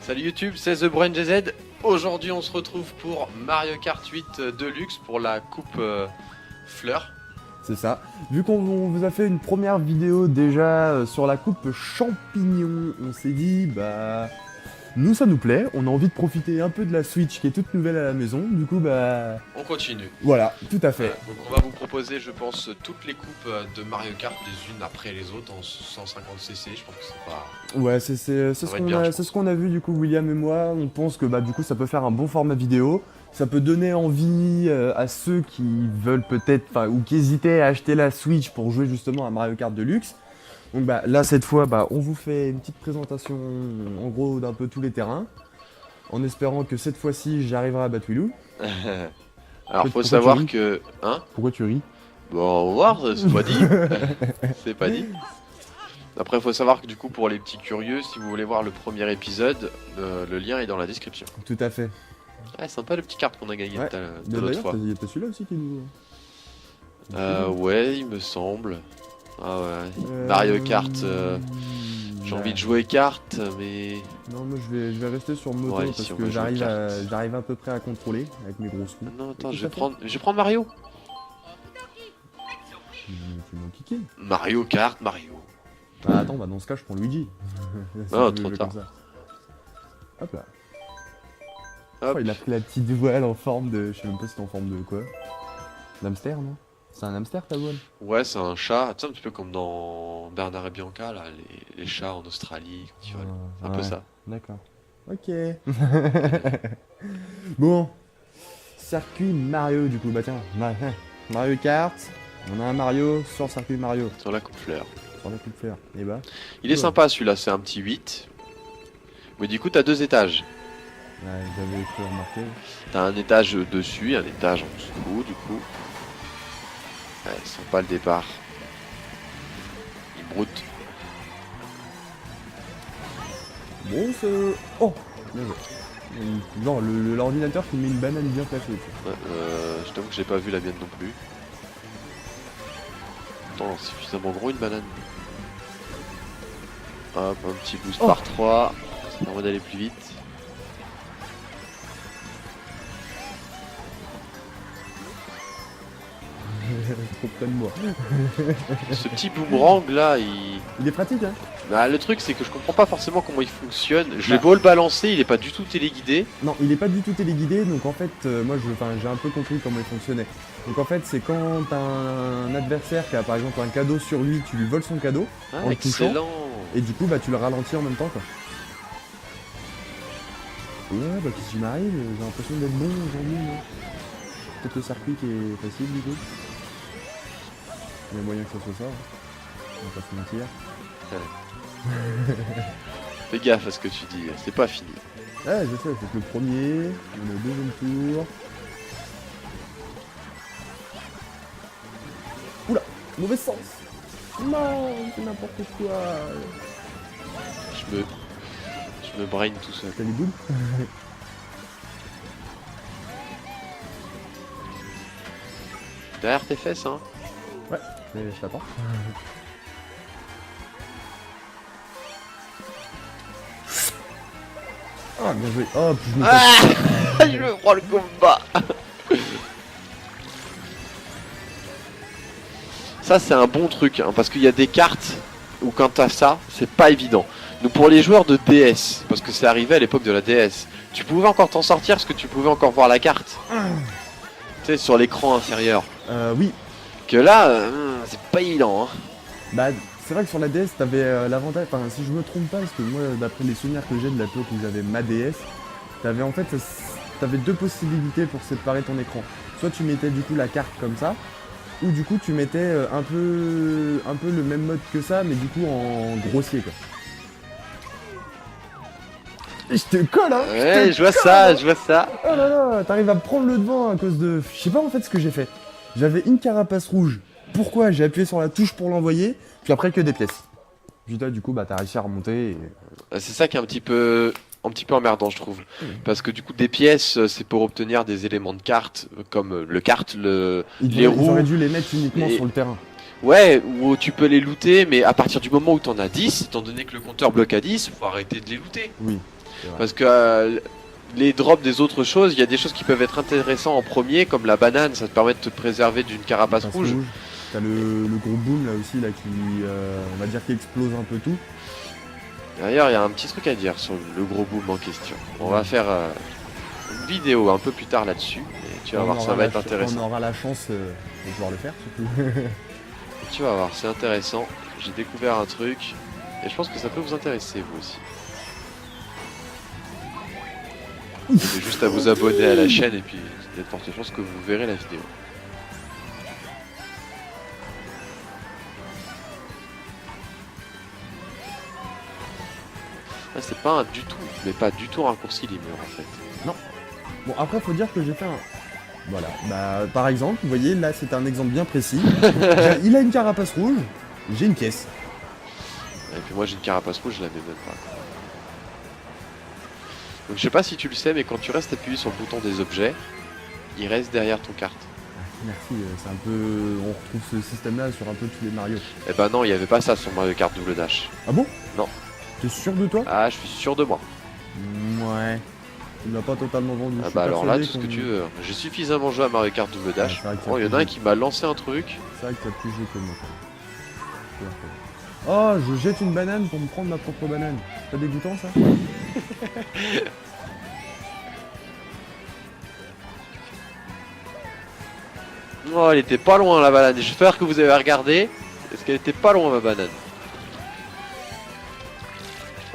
Salut YouTube, c'est The Brain GZ. Aujourd'hui on se retrouve pour Mario Kart 8 Deluxe pour la coupe fleur. C'est ça. Vu qu'on vous a fait une première vidéo déjà sur la coupe champignon, on s'est dit bah nous ça nous plaît, on a envie de profiter un peu de la Switch qui est toute nouvelle à la maison, du coup bah On continue. voilà, tout à fait. Donc on va vous proposer je pense toutes les coupes de Mario Kart les unes après les autres en 150cc, je pense que c'est pas... Ouais, c'est ce qu'on a vu du coup William et moi, on pense que bah du coup ça peut faire un bon format vidéo, ça peut donner envie à ceux qui veulent peut-être, ou qui hésitaient à acheter la Switch pour jouer justement à Mario Kart Deluxe. Donc bah là cette fois bah on vous fait une petite présentation en gros d'un peu tous les terrains, en espérant que cette fois-ci j'arriverai à battre Willou. Alors faut savoir que... Hein? Pourquoi tu ris? Bon on va voir, c'est pas dit. C'est pas dit. Après il faut savoir que du coup pour les petits curieux, si vous voulez voir le premier épisode, le lien est dans la description. Tout à fait. Ouais, sympa le petit carte qu'on a gagné Ouais. de l'autre fois. Il y a celui-là aussi qui nous... Ouais, il me semble. Ah ouais. Mario Kart, j'ai envie de jouer carte, mais... Non, moi je vais rester sur moto Ouais, parce si on que va jouer j'arrive à peu près à contrôler avec mes grosses roues. Non, attends, je vais prendre Mario. Tu m'as kické. Mario Kart, Mario. Ah, attends, bah dans ce cas je prends Luigi. Non, trop tard. Hop là. Hop. Oh, il a pris la petite voile en forme de... Je sais même pas si c'est en forme de quoi. D'hamster, non? C'est un hamster ta voile? Ouais, c'est un chat, tu sais, un petit peu comme dans Bernard et Bianca, là, les chats en Australie, quand ils volent. Un peu ça. D'accord. Ok. Bon. Circuit Mario du coup, bah tiens. Mario Kart. On a un Mario sur le circuit Mario. Sur la coupe fleur. Sur la coupe fleur. Et bah. Il est sympa celui-là, c'est un petit 8. Mais du coup, t'as 2 étages. Ouais, j'avais cru remarquer. T'as un étage dessus et un étage en dessous, du coup. Ouais, sympa le départ. Il broute. Bon, c'est... Oh, bien joué. Non, l'ordinateur qui met une banane bien placée. Ouais, je t'avoue que j'ai pas vu la mienne non plus. Attends, c'est suffisamment gros une banane. Hop, un petit boost par 3. Ça permet d'aller plus vite. Trop près de moi. Ce petit boomerang là, il est pratique, hein. Bah, le truc c'est que je comprends pas forcément comment il fonctionne. Je l'ai beau le balancer, il est pas du tout téléguidé. Non, il est pas du tout téléguidé, donc en fait, moi j'ai un peu compris comment il fonctionnait. Donc en fait, c'est quand t'as un adversaire qui a par exemple un cadeau sur lui, tu lui voles son cadeau en le touchant, excellent. et du coup bah tu le ralentis en même temps quoi. Ouais, bah qu'est-ce qui m'arrive? J'ai l'impression d'être bon aujourd'hui, moi. Peut-être le circuit qui est facile du coup. Il y a moyen que ça soit ça, hein. On va pas se mentir. Fais gaffe à ce que tu dis, c'est pas fini. Ouais, je sais, c'est que le premier, on est au deuxième tour. Oula, mauvais sens. Non, c'est n'importe quoi. Je me brain tout seul. T'as les boules? Derrière tes fesses, hein. Ouais, mais je t'attends. Ah, bien joué. Oh, puis je me Ah, je me prends le combat. Ça c'est un bon truc, hein, parce qu'il y a des cartes où quand t'as ça, c'est pas évident. Donc pour les joueurs de DS, parce que c'est arrivé à l'époque de la DS, tu pouvais encore t'en sortir parce que tu pouvais encore voir la carte. Tu sais, sur l'écran inférieur. Oui. Que là, c'est pas évident. Hein. Bah, c'est vrai que sur la DS, t'avais l'avantage, enfin si je me trompe pas, parce que moi, d'après les souvenirs que j'ai de l'époque où j'avais ma DS, t'avais en fait, t'avais deux possibilités pour séparer ton écran. Soit tu mettais du coup la carte comme ça, ou du coup tu mettais un peu le même mode que ça, mais du coup en grossier quoi. Et je te colle hein. Ouais, je vois ça, je vois ça. Oh là là, t'arrives à me prendre le devant à cause de... Je sais pas en fait ce que j'ai fait. J'avais une carapace rouge. Pourquoi? J'ai appuyé sur la touche pour l'envoyer, puis après que des pièces. Putain, du coup, bah t'as réussi à remonter et... C'est ça qui est un petit peu emmerdant, je trouve. Parce que du coup, des pièces, c'est pour obtenir des éléments de carte, comme le kart, les roues. Ils auraient dû les mettre uniquement sur le terrain. Ouais, où tu peux les looter, mais à partir du moment où t'en as 10, étant donné que le compteur bloque à 10, faut arrêter de les looter. Oui. Parce que les drops des autres choses, il y a des choses qui peuvent être intéressantes en premier, comme la banane, ça te permet de te préserver d'une carapace rouge. T'as le gros boom là aussi, là, qui, on va dire, qui explose un peu tout. D'ailleurs, il y a un petit truc à dire sur le gros boom en question. On va faire une vidéo un peu plus tard là-dessus, et tu vas voir, ça va être intéressant. On aura la chance de pouvoir le faire, surtout. Tu vas voir, c'est intéressant. J'ai découvert un truc, et je pense que ça peut vous intéresser, vous aussi. Vous avez juste à vous abonner à la chaîne, et puis il y a de fortes chances que vous verrez la vidéo. Ah, c'est pas du tout, mais pas du tout un raccourci libre en fait. Non. Bon, après, faut dire que j'ai fait un... Voilà, bah, par exemple, vous voyez, là, c'est un exemple bien précis. Il a une carapace rouge, j'ai une pièce. Et puis moi, j'ai une carapace rouge, je la mets même pas. Donc je sais pas si tu le sais, mais quand tu restes appuyé sur le bouton des objets, il reste derrière ton carte. Merci, c'est un peu... On retrouve ce système-là sur un peu tous les Mario. Eh ben non, il y avait pas ça sur Mario Kart Double Dash. Ah bon? Non. T'es sûr de toi? Ah, je suis sûr de moi. Ouais. Tu l'as pas totalement vendu. Ah bah alors là, tout ce que tu veux. J'ai suffisamment joué à Mario Kart Double Dash. Oh, il y en a un qui m'a lancé un truc. C'est vrai que t'as plus joué que moi. Oh, je jette une banane pour me prendre ma propre banane. C'est pas dégoûtant ça? Oh, elle était pas loin la banane. J'espère que vous avez regardé. Est-ce qu'elle était pas loin ma banane?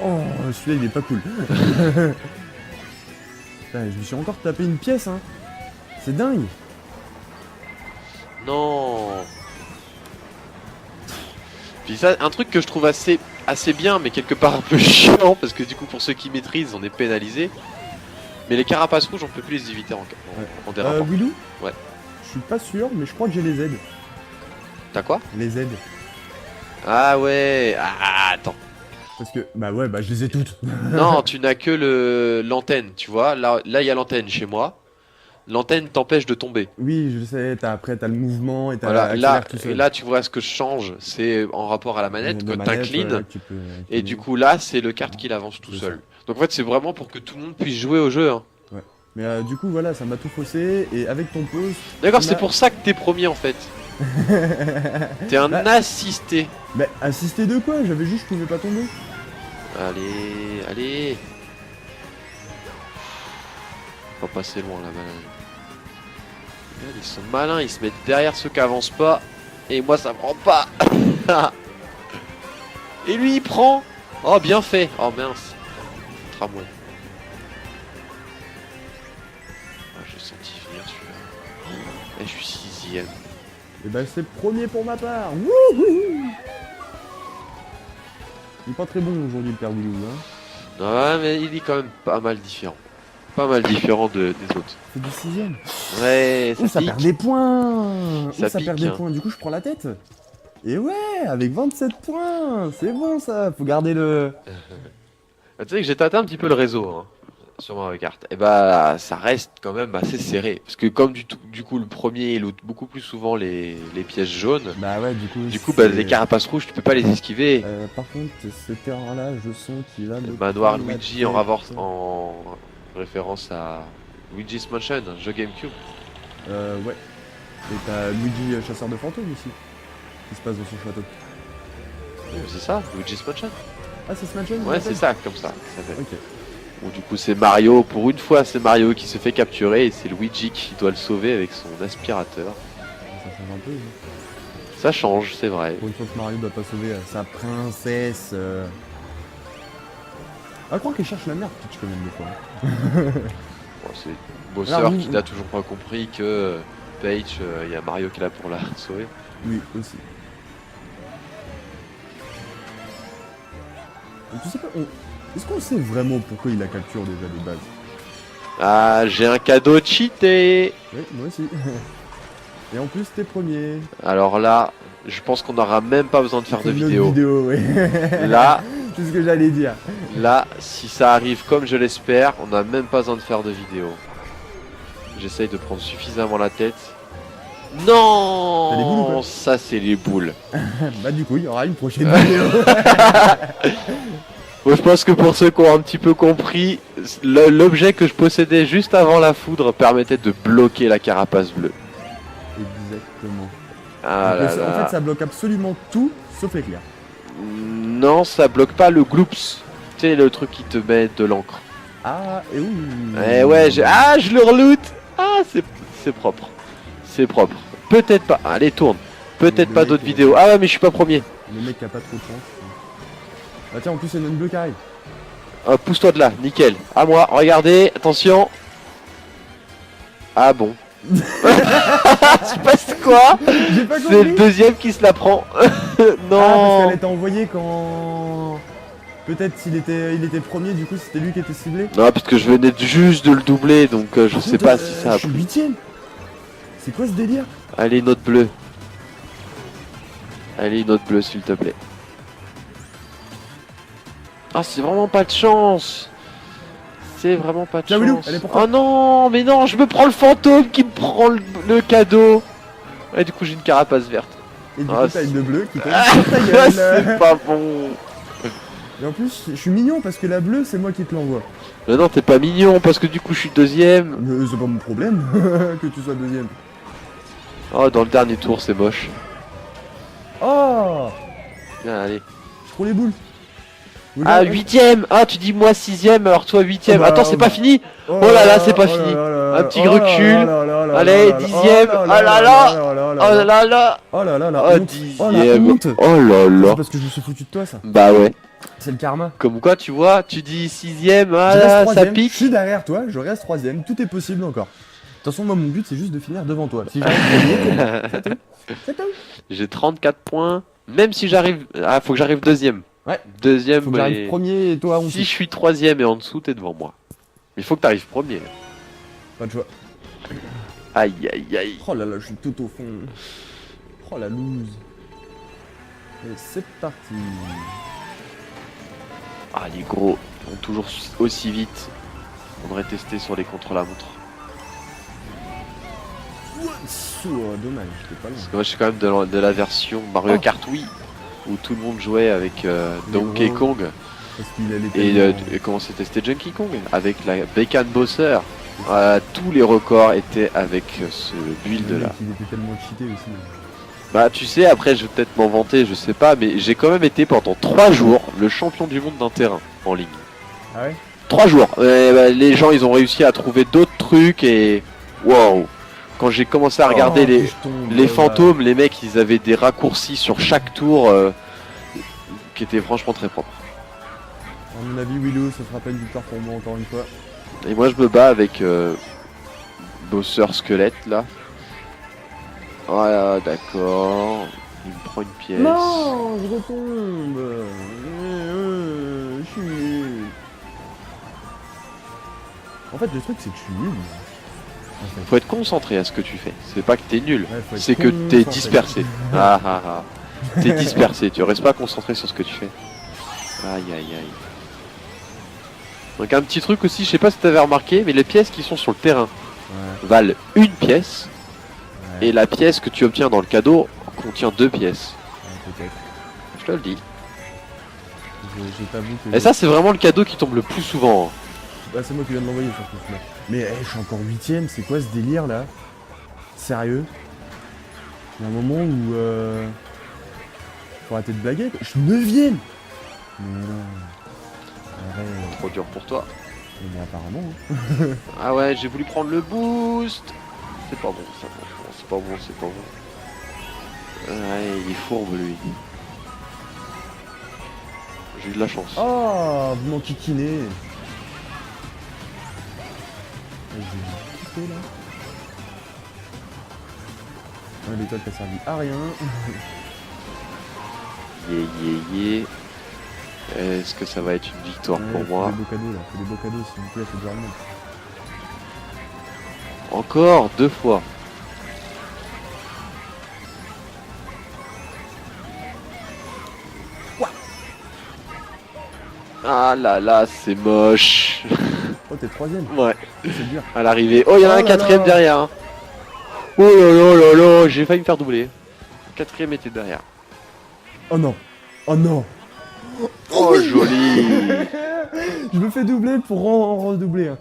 Oh, celui-là il est pas cool. Putain, je me suis encore tapé une pièce, hein. C'est dingue. Non. Puis ça, un truc que je trouve assez bien, mais quelque part un peu chiant, parce que du coup pour ceux qui maîtrisent, on est pénalisé. Mais les carapaces rouges, on peut plus les éviter en dérapant. Willou? Ouais. Je suis pas sûr, mais je crois que j'ai les aides. T'as quoi? Les aides. Ah ouais. Ah, attends. Parce que, bah ouais, bah je les ai toutes. Non, tu n'as que l'antenne, tu vois. Là, il y a l'antenne chez moi. L'antenne t'empêche de tomber. Oui, je sais, après t'as le mouvement et t'as voilà, tout seul. et là, tu vois ce que je change, c'est en rapport à la manette, que t'inclines. Et du coup, là, c'est le kart qui l'avance tout seul. Donc en fait, c'est vraiment pour que tout le monde puisse jouer au jeu. Hein. Ouais. Mais du coup, voilà, ça m'a tout faussé. Et avec ton pause... D'accord, c'est pour ça que t'es premier en fait. T'es un assisté. Mais assisté de quoi? J'avais juste, je pouvais pas tomber. Allez, allez. Faut pas passer loin la banane. Regarde, ils sont malins, ils se mettent derrière ceux qui avancent pas. Et moi ça prend pas. Et lui il prend. Oh bien fait. Oh mince. Tramway. Oh, j'ai senti venir celui-là. Et je suis 6ème. Et bah c'est premier pour ma part. Wouhou! Il est pas très bon aujourd'hui le père Willou, hein. Ouais mais il est quand même pas mal différent. Pas mal différent des autres. C'est du 6ème. Ouais, ça perd des points. Ça perd des points. Du coup, je prends la tête. Et ouais, avec 27 points. C'est bon ça. Faut garder le... Tu sais que j'ai tâté un petit peu le réseau hein, sur Mario Kart. Et bah, ça reste quand même assez serré. Parce que comme du coup, le premier loot beaucoup plus souvent les pièces jaunes. Bah ouais, du coup, bah, les carapaces rouges, tu peux pas les esquiver. Par contre, ce terrain-là, je sens qu'il va... Le manoir Luigi en référence à Luigi's Mansion, un jeu GameCube. Ouais. Et t'as Luigi chasseur de fantômes aussi, qui se passe dans son château. C'est ça, Luigi's Mansion. Ah, c'est ce Mansion? Ouais, c'est ça, comme ça s'appelle. Ok. Bon, du coup, c'est Mario, pour une fois, c'est Mario qui se fait capturer et c'est Luigi qui doit le sauver avec son aspirateur. Ça change un peu. Hein. Ça change, c'est vrai. Pour une fois que Mario doit pas sauver sa princesse. Ah, je crois qu'elle cherche la merde, Peach, quand même, des fois. Bon, c'est Bosseur qui n'a toujours pas compris que Peach, il y a Mario qui est là pour la sauver. Oui, aussi. Et tu sais pas, est-ce qu'on sait vraiment pourquoi il la capture déjà de base? Ah, j'ai un cadeau cheaté. Oui, moi aussi. Et en plus, t'es premier. Alors là, je pense qu'on n'aura même pas besoin de faire de vidéo. Oui. Là, c'est ce que j'allais dire. Là, si ça arrive comme je l'espère, on n'a même pas besoin de faire de vidéo. J'essaye de prendre suffisamment la tête. Non! T'as les boules ou pas? Ça, c'est les boules. Bah du coup, il y aura une prochaine vidéo. Moi je pense que pour ceux qui ont un petit peu compris, l'objet que je possédais juste avant la foudre permettait de bloquer la carapace bleue. Exactement. Ah là là. En fait ça bloque absolument tout sauf l'éclair. Non, ça bloque pas le gloops. Tu sais, le truc qui te met de l'encre. Ah, et oui. Eh ouais, je le reloot. Ah, c'est propre. C'est propre. Peut-être pas. Allez, tourne. Peut-être pas d'autres vidéos. Ah ouais, mais je suis pas premier. Le mec qui a pas trop de chance. Ah tiens, en plus, il y a une bleue qui arrive. Pousse-toi de là, nickel. À moi, regardez, attention. Ah bon. Tu passes quoi? J'ai pas compris. C'est le deuxième qui se la prend. Non. Ah, parce qu'elle était envoyée quand... Peut-être s'il était premier, du coup c'était lui qui était ciblé. Non, parce que je venais juste de le doubler, donc je sais pas si ça a Je suis pris. 8ème. C'est quoi ce délire? Allez, une autre bleue. Allez, une autre bleue, s'il te plaît. Ah, c'est vraiment pas de chance. C'est vraiment pas de Tiens, Willou, chance. elle est pour toi. Oh non, mais non, je me prends le fantôme qui me prend le cadeau. Et du coup, j'ai une carapace verte. Et du Ah, coup t'as une bleue qui Ah, tombe sur ta gueule. c'est pas bon. Et en plus, je suis mignon parce que la bleue, c'est moi qui te l'envoie. Mais non, t'es pas mignon parce que du coup, je suis deuxième. Mais c'est pas mon problème que tu sois deuxième. Oh, dans le dernier tour, c'est moche. Oh, Bien, allez. je trouve les boules. Ah, huitième. Ah, tu dis moi sixième, alors toi huitième. Oh bah, Attends, c'est oh pas bah. fini. Oh là là, c'est pas fini. Un petit recul. Allez, dixième. Oh là là. Oh là là. Oh là là, la Oh, honte. Oh la dixième. honte. Oh là C'est là. parce que je me suis foutu de toi, ça. Bah ouais. C'est le karma. Comme quoi, tu vois, tu dis sixième, Je ah reste là, ça troisième, je pique. suis derrière toi, je reste troisième, tout est possible encore. De toute façon, moi, mon but, c'est juste de finir devant toi. Si j'arrive à gagner, c'est tout. C'est tout. J'ai 34 points. Même si j'arrive... Ah, faut que j'arrive deuxième. Ouais. Deuxième, Faut que j'arrive mais... premier et toi, on Si je suis troisième et en dessous, t'es devant moi. Mais il faut que t'arrives premier. Pas de choix. Aïe, aïe, aïe. Oh là là, je suis tout au fond. Oh la loose. Et c'est parti. Ah, les gros vont toujours aussi vite. On devrait tester sur les contre-la-montre. Dommage, j'étais pas loin. Parce que moi, je suis quand même de la version Mario Kart Wii. Où tout le monde jouait avec Donkey gros. Kong. Parce qu'il allait Et comment c'était? C'était Donkey Kong. Avec la Bacon Bosser. Tous les records étaient avec ce build là. Il était tellement cheaté aussi. Bah tu sais, après je vais peut-être m'en vanter, je sais pas, mais j'ai quand même été pendant 3 jours le champion du monde d'un terrain en ligne. Ah ouais? 3 jours. Les gens ils ont réussi à trouver d'autres trucs et waouh. Quand j'ai commencé à regarder les fantômes, les mecs ils avaient des raccourcis sur chaque tour qui étaient franchement très propres. À mon avis, Willow, ça fera pas une victoire pour moi encore une fois. Et moi je me bats avec Bosser Squelette là. Voilà, d'accord. Il me prend une pièce. Non, je retombe. Je suis nul. En fait, le truc, c'est que je suis nul. En fait. Faut être concentré à ce que tu fais. C'est pas que t'es nul, Ouais, faut être c'est que t'es concentré. dispersé. Ah ah ah. T'es dispersé, tu restes pas concentré sur ce que tu fais. Aïe aïe aïe. Donc un petit truc aussi, je sais pas si t'avais remarqué, mais les pièces qui sont sur le terrain valent une pièce. Ouais. Et la pièce que tu obtiens dans le cadeau contient 2 pièces. Ouais, peut-être. Je te le dis. Je t'avoue que... Et ça c'est vraiment le cadeau qui tombe le plus souvent. Bah, c'est moi qui viens de l'envoyer sur ce là. Mais je suis encore 8ème, c'est quoi ce délire là? Sérieux? Il y a un moment où... Faut arrêter de blaguer quoi. Je suis 9ème. Mais non. Arrête. Trop dur pour toi. Mais apparemment. Ah ouais, j'ai voulu prendre le boost. C'est pas bon ça, franchement. C'est pas bon, c'est pas bon. Ouais, il est fourbe lui. J'ai eu de la chance. Oh, vous m'enquiquinez. Je vais quitter là. Ouais, l'étoile t'a servi à rien. Yeah. Est-ce que ça va être une victoire Ouais, pour faut moi? des beaux cadeaux là, faut des beaux cadeaux s'il vous plaît, faut déjà remonter. Encore 2 fois. Ah là là, c'est moche. Oh, t'es 3ème. Ouais, C'est dur. à l'arrivée. Oh, il y en a Oh un là 4ème là. derrière. Hein. Oh là là là là, j'ai failli me faire doubler. 4ème était derrière. Oh non. Oh non. Oh, joli. Je me fais doubler pour en redoubler. Hein.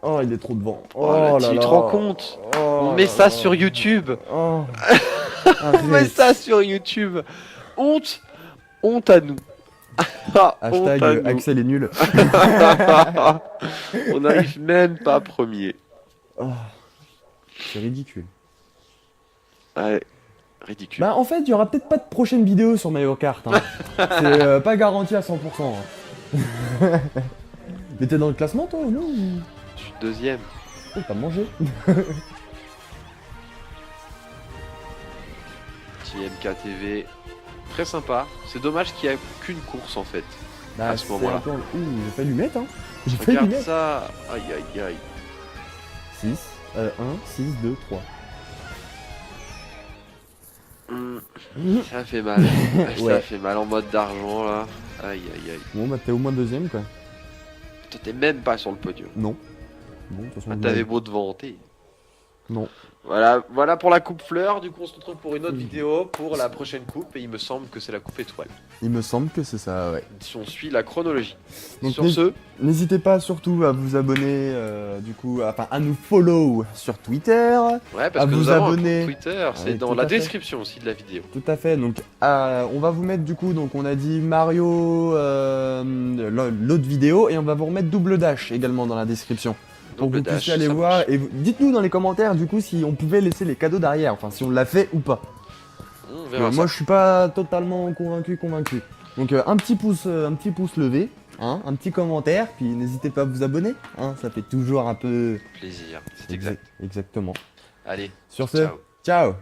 Oh, il est trop devant. Oh, là tu là. te rends compte? On met ça sur YouTube. Oh. On met ça sur YouTube. Honte. Honte à nous. Honte à Hashtag nous. Axel est nul. On n'arrive même pas premier. Oh. C'est ridicule. Ouais, ridicule. Bah en fait, il y aura peut-être pas de prochaine vidéo sur Mario Kart. Hein. C'est pas garanti à 100%. Hein. Mais t'es dans le classement toi ou non? Je suis deuxième. Oh, t'as mangé. TMKTV. Très sympa. C'est dommage qu'il n'y a qu'une course en fait. Bah, à ce moment-là. Ouh, j'ai failli lui mettre. Hein. J'ai failli lui Regarde mettre. ça. Aïe aïe aïe. 6, 1, 6, 2, 3. Ça fait mal. Ouais. Ça fait mal en mode d'argent là. Aïe aïe aïe. Bon bah t'es au moins deuxième quoi. Toi t'es même pas sur le podium. Non. Bon, de toute façon. Ah, t'avais beau te vanter. Non. Voilà pour la coupe fleur. Du coup on se retrouve pour une autre vidéo pour la prochaine coupe. Et il me semble que c'est la coupe étoile. Il me semble que c'est ça, ouais. Si on suit la chronologie. Donc, Sur ce, n'hésitez pas surtout à vous abonner, du coup, à nous follow sur Twitter. ouais, parce à que vous nous avons un abonner. compte Twitter, c'est Ouais, dans tout la à fait. description aussi de la vidéo. Tout à fait. Donc, on va vous mettre du coup, donc on a dit Mario, l'autre vidéo, et on va vous remettre Double Dash également dans la description. Pour que Double vous Dash, puissiez aller ça voir. marche. Et dites-nous dans les commentaires du coup si on pouvait laisser les cadeaux derrière, enfin si on l'a fait ou pas. On verra Moi ça. je suis pas totalement convaincu. Donc un petit pouce levé, hein, un petit commentaire, puis n'hésitez pas à vous abonner, hein, ça fait toujours un peu Plaisir, c'est exact. Exactement. Allez, Sur ce, ciao. ciao.